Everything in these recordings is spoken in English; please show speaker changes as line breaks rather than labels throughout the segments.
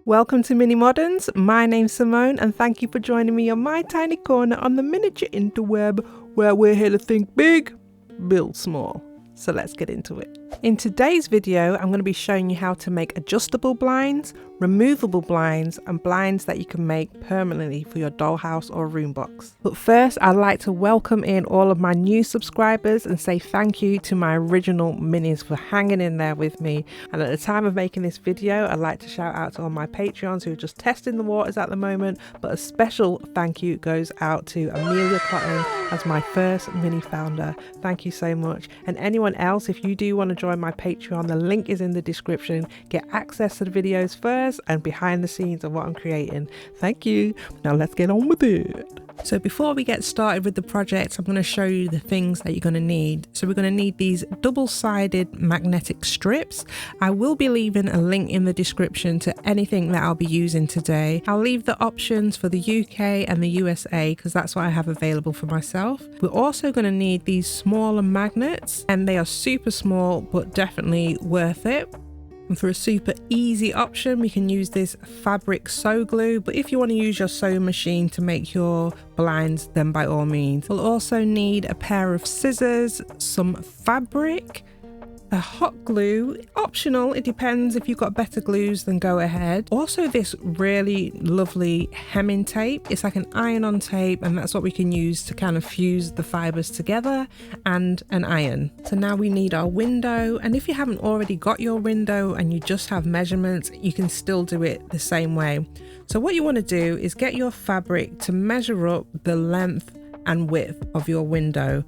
Welcome to Mini Modernz. My name's Simone and thank you for joining me on my tiny corner on the miniature interweb where we're here to think big, build small. So let's get into it. In today's video, I'm going to be showing you how to make adjustable blinds, removable blinds, and blinds that you can make permanently for your dollhouse or room box. But first, I'd like to welcome in all of my new subscribers and say thank you to my original minis for hanging in there with me. And at the time of making this video, I'd like to shout out to all my Patreons who are just testing the waters at the moment. But a special thank you goes out to Amelia Cotton as my first mini founder. Thank you so much. And anyone else, if you do want to join my Patreon, the link is in the description. Get access to the videos first and behind the scenes of what I'm creating. Thank you. Now let's get on with it. So before we get started with the project, I'm going to show you the things that you're going to need. So we're going to need these double-sided magnetic strips. I will be leaving a link in the description to anything that I'll be using today. I'll leave the options for the UK and the USA because that's what I have available for myself. We're also going to need these smaller magnets, and they are super small but definitely worth it. And for a super easy option, we can use this fabric sew glue, but if you want to use your sewing machine to make your blinds, then by all means. We'll also need a pair of scissors, some fabric, a hot glue, optional, it depends. If you've got better glues, then go ahead. Also this really lovely hemming tape. It's like an iron-on tape, and that's what we can use to kind of fuse the fibers together, and an iron. So now we need our window, and if you haven't already got your window and you just have measurements, you can still do it the same way. So what you want to do is get your fabric to measure up the length and width of your window.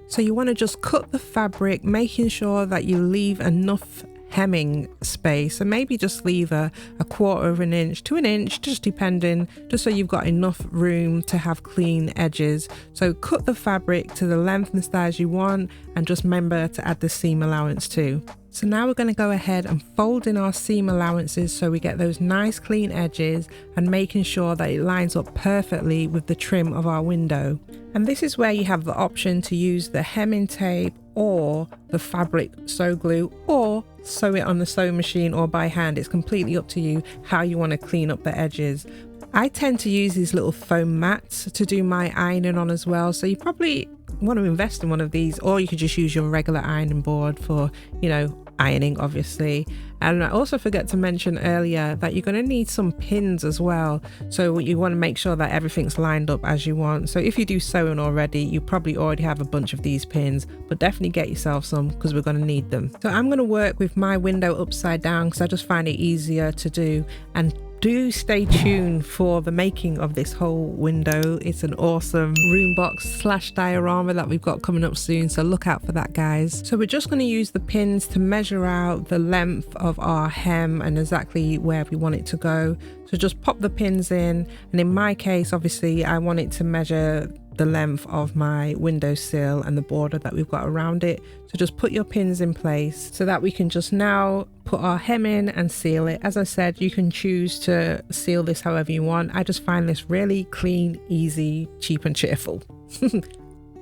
So you want to just cut the fabric, making sure that you leave enough hemming space, and maybe just leave a quarter of an inch to an inch, just depending, just so you've got enough room to have clean edges. So cut the fabric to the length and size you want, and just remember to add the seam allowance too. So now we're going to go ahead and fold in our seam allowances so we get those nice clean edges, and making sure that it lines up perfectly with the trim of our window. And this is where you have the option to use the hemming tape or the fabric sew glue, or sew it on the sewing machine or by hand. It's completely up to you how you want to clean up the edges. I tend to use these little foam mats to do my ironing on as well, so you probably want to invest in one of these, or you could just use your regular ironing board for, you know, ironing obviously. And I also forgot to mention earlier that you're going to need some pins as well, so you want to make sure that everything's lined up as you want. So if you do sewing already, you probably already have a bunch of these pins, but definitely get yourself some because we're going to need them. So I'm going to work with my window upside down because I just find it easier to do. And do stay tuned for the making of this whole window. It's an awesome room box / diorama that we've got coming up soon, so look out for that, guys. So we're just going to use the pins to measure out the length of our hem and exactly where we want it to go. So just pop the pins in, and in my case obviously I want it to measure the length of my windowsill and the border that we've got around it. So just put your pins in place so that we can just now put our hem in and seal it. As I said, you can choose to seal this however you want. I just find this really clean, easy, cheap and cheerful.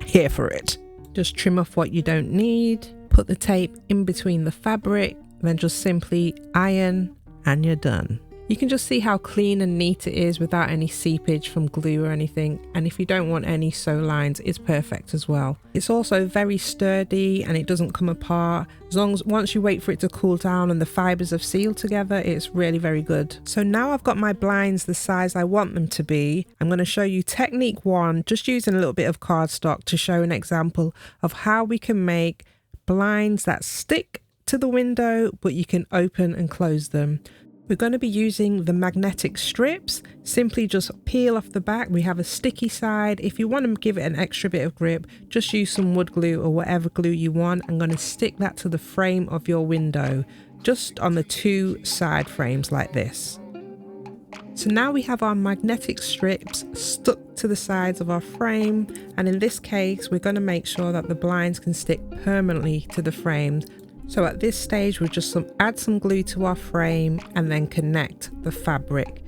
Here for it. Just trim off what you don't need, put the tape in between the fabric, then just simply iron, and you're done. You can just see how clean and neat it is without any seepage from glue or anything. And if you don't want any sew lines, it's perfect as well. It's also very sturdy and it doesn't come apart. Once you wait for it to cool down and the fibers have sealed together, it's really very good. So now I've got my blinds the size I want them to be. I'm going to show you technique 1, just using a little bit of cardstock to show an example of how we can make blinds that stick to the window, but you can open and close them. We're going to be using the magnetic strips. Simply just peel off the back. We have a sticky side. If you want to give it an extra bit of grip, just use some wood glue or whatever glue you want. I'm going to stick that to the frame of your window, just on the 2 side frames like this. So now we have our magnetic strips stuck to the sides of our frame, and in this case we're going to make sure that the blinds can stick permanently to the frames. So at this stage we'll just add some glue to our frame and then connect the fabric.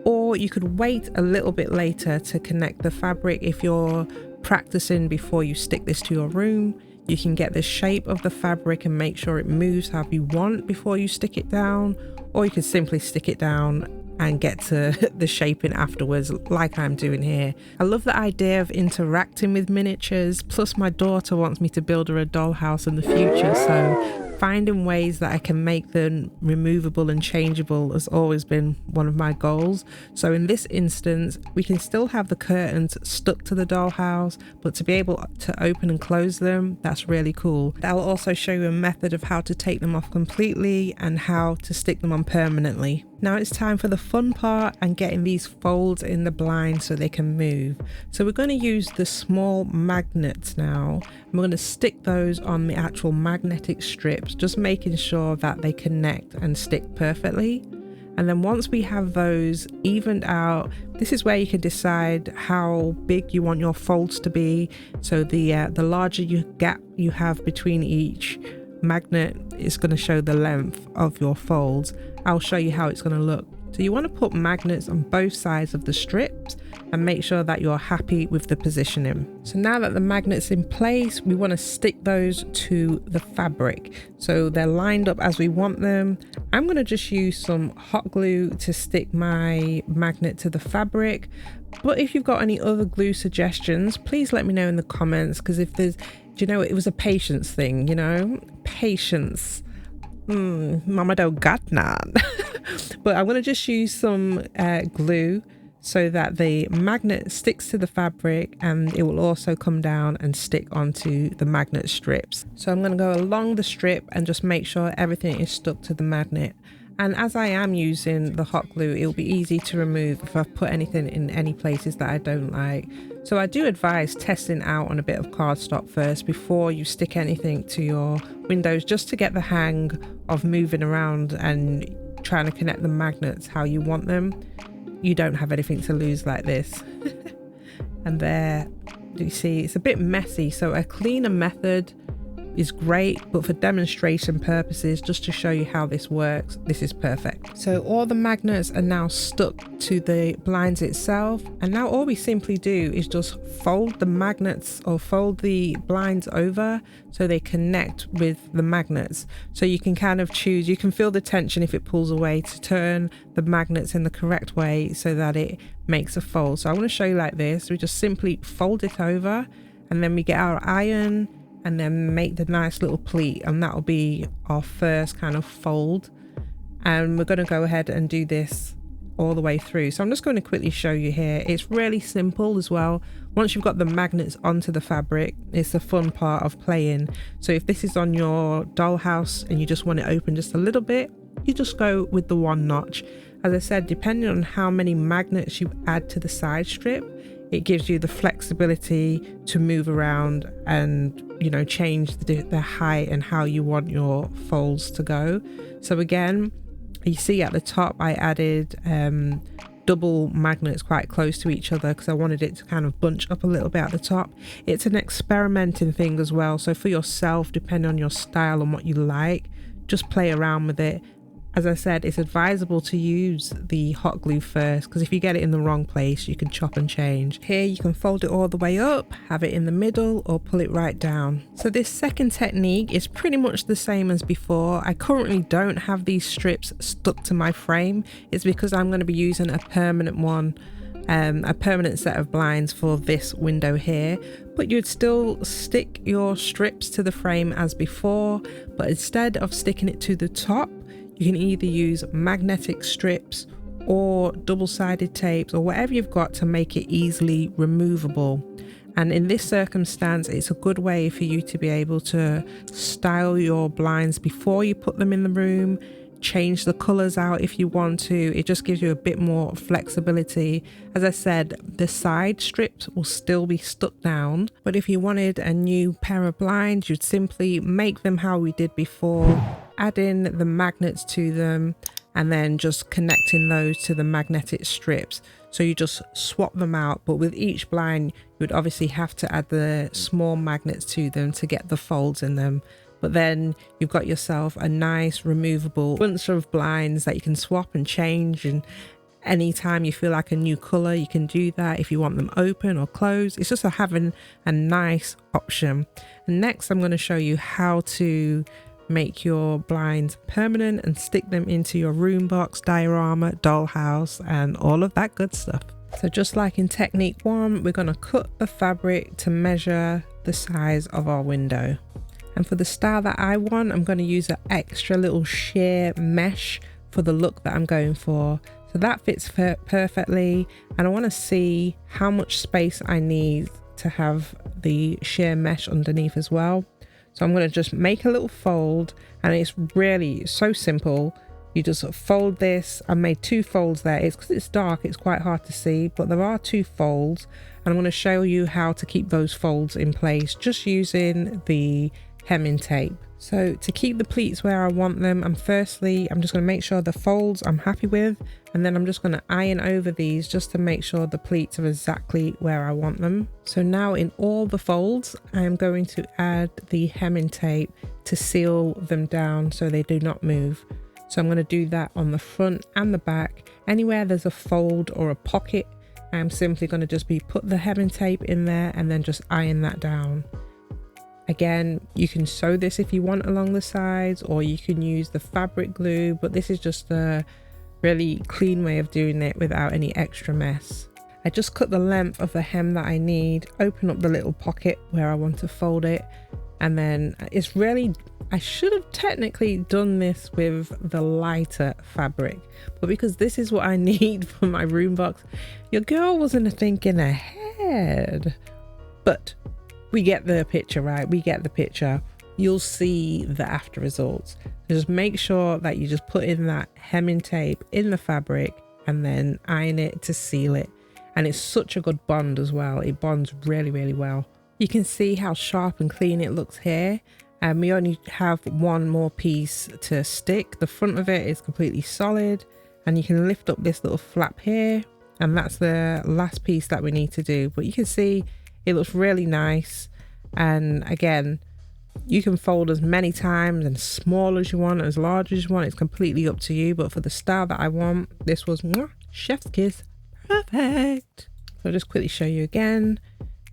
Or you could wait a little bit later to connect the fabric if you're practicing before you stick this to your room. You can get the shape of the fabric and make sure it moves however you want before you stick it down, or you can simply stick it down and get to the shaping afterwards, like I'm doing here. I love the idea of interacting with miniatures, plus my daughter wants me to build her a dollhouse in the future, so finding ways that I can make them removable and changeable has always been one of my goals. So in this instance, we can still have the curtains stuck to the dollhouse, but to be able to open and close them, that's really cool. I'll also show you a method of how to take them off completely and how to stick them on permanently. Now it's time for the fun part and getting these folds in the blind so they can move. So we're going to use the small magnets now. We're going to stick those on the actual magnetic strips, just making sure that they connect and stick perfectly. And then once we have those evened out, this is where you can decide how big you want your folds to be. So the larger gap you have between each magnet is going to show the length of your folds. I'll show you how it's going to look. So you want to put magnets on both sides of the strips and make sure that you're happy with the positioning. So now that the magnet's in place, we want to stick those to the fabric so they're lined up as we want them. I'm going to just use some hot glue to stick my magnet to the fabric, but if you've got any other glue suggestions, please let me know in the comments, because if there's, you know, it was a patience thing, you know, patience. Mama don't got none. But I'm going to just use some glue so that the magnet sticks to the fabric, and it will also come down and stick onto the magnet strips. So I'm going to go along the strip and just make sure everything is stuck to the magnet. And as I am using the hot glue, it'll be easy to remove if I've put anything in any places that I don't like. So I do advise testing out on a bit of cardstock first before you stick anything to your windows, just to get the hang of moving around and trying to connect the magnets how you want them. You don't have anything to lose like this. And there, do you see, it's a bit messy, so a cleaner method is great, but for demonstration purposes, just to show you how this works, this is perfect. So all the magnets are now stuck to the blinds itself, and now all we simply do is just fold the magnets or fold the blinds over so they connect with the magnets. So you can kind of choose, you can feel the tension if it pulls away, to turn the magnets in the correct way so that it makes a fold. So I want to show you like this. We just simply fold it over, and then we get our iron and then make the nice little pleat, and that'll be our first kind of fold. And we're going to go ahead and do this all the way through. So I'm just going to quickly show you here. It's really simple as well. Once you've got the magnets onto the fabric, it's the fun part of playing. So if this is on your dollhouse and you just want it open just a little bit, you just go with the one notch. As I said, depending on how many magnets you add to the side strip, it gives you the flexibility to move around and, you know, change the height and how you want your folds to go. So again, you see at the top I added double magnets quite close to each other because I wanted it to kind of bunch up a little bit at the top. It's an experimenting thing as well, so for yourself, depending on your style and what you like, just play around with it. As I said, it's advisable to use the hot glue first, because if you get it in the wrong place, you can chop and change. Here you can fold it all the way up, have it in the middle, or pull it right down. So this second technique is pretty much the same as before. I currently don't have these strips stuck to my frame. It's because I'm going to be using a permanent one, a permanent set of blinds for this window here. But you'd still stick your strips to the frame as before, but instead of sticking it to the top, you can either use magnetic strips or double-sided tapes or whatever you've got to make it easily removable. And in this circumstance, it's a good way for you to be able to style your blinds before you put them in the room, change the colors out if you want to. It just gives you a bit more flexibility. As I said, the side strips will still be stuck down, but if you wanted a new pair of blinds, you'd simply make them how we did before, add in the magnets to them, and then just connecting those to the magnetic strips. So you just swap them out, but with each blind you would obviously have to add the small magnets to them to get the folds in them. But then you've got yourself a nice removable bunch of blinds that you can swap and change, and anytime you feel like a new color, you can do that. If you want them open or closed, it's just having a nice option. And next I'm going to show you how to make your blinds permanent and stick them into your room box, diorama, dollhouse, and all of that good stuff. So just like in technique 1, we're going to cut the fabric to measure the size of our window. And for the style that I want, I'm going to use an extra little sheer mesh for the look that I'm going for. So that fits perfectly, and I want to see how much space I need to have the sheer mesh underneath as well. So I'm going to just make a little fold, and it's really so simple. You just fold this. I made 2 folds there. It's because it's dark, it's quite hard to see, but there are 2 folds, and I'm going to show you how to keep those folds in place just using the hemming tape. So to keep the pleats where I want them, I'm just going to make sure the folds I'm happy with, and then I'm just going to iron over these just to make sure the pleats are exactly where I want them. So now in all the folds, I'm going to add the hemming tape to seal them down so they do not move. So I'm going to do that on the front and the back. Anywhere there's a fold or a pocket, I'm simply going to just put the hemming tape in there and then just iron that down. Again, you can sew this if you want along the sides, or you can use the fabric glue, but this is just a really clean way of doing it without any extra mess. I just cut the length of the hem that I need, open up the little pocket where I want to fold it, and then it's really, I should have technically done this with the lighter fabric, but because this is what I need for my room box, your girl wasn't thinking ahead. But we get the picture, right? We get the picture. You'll see the after results. Just make sure that you just put in that hemming tape in the fabric and then iron it to seal it. And it's such a good bond as well. It bonds really, really well. You can see how sharp and clean it looks here. And we only have 1 more piece to stick. The front of it is completely solid, and you can lift up this little flap here, and that's the last piece that we need to do. But you can see it looks really nice, and again, you can fold as many times and small as you want, as large as you want. It's completely up to you, but for the style that I want, this was chef's kiss perfect. So I'll just quickly show you again.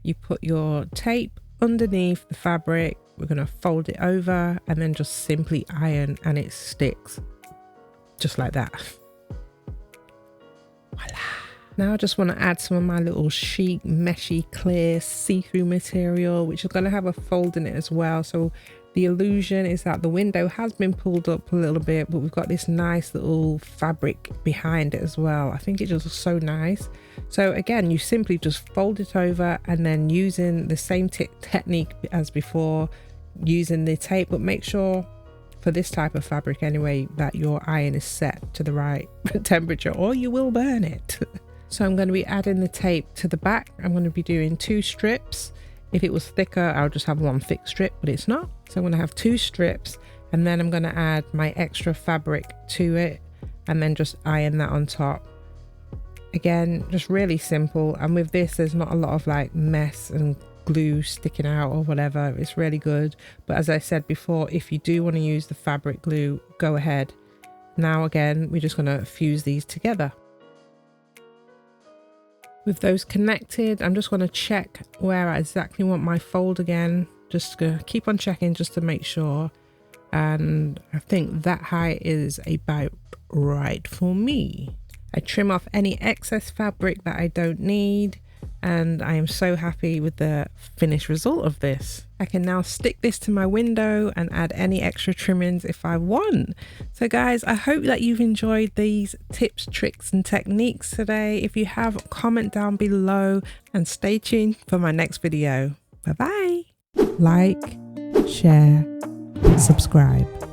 You put your tape underneath the fabric, we're going to fold it over and then just simply iron, and it sticks just like that. Voila. Now I just want to add some of my little chic, meshy, clear, see-through material, which is going to have a fold in it as well. So the illusion is that the window has been pulled up a little bit, but we've got this nice little fabric behind it as well. I think it just looks so nice. So again, you simply just fold it over, and then using the same technique as before, using the tape, but make sure for this type of fabric anyway that your iron is set to the right temperature or you will burn it. So I'm going to be adding the tape to the back. I'm going to be doing 2 strips. If it was thicker, I'll just have 1 thick strip, but it's not. So I'm going to have 2 strips, and then I'm going to add my extra fabric to it and then just iron that on top. Again, just really simple. And with this, there's not a lot of like mess and glue sticking out or whatever. It's really good. But as I said before, if you do want to use the fabric glue, go ahead. Now again, we're just going to fuse these together. With those connected, I'm just going to check where I exactly want my fold again. Just gonna keep on checking just to make sure. And I think that height is about right for me. I trim off any excess fabric that I don't need, and I am so happy with the finished result of this. I can now stick this to my window and add any extra trimmings if I want. So guys, I hope that you've enjoyed these tips, tricks and techniques today. If you have, comment down below and stay tuned for my next video. Bye bye. Like, share, subscribe.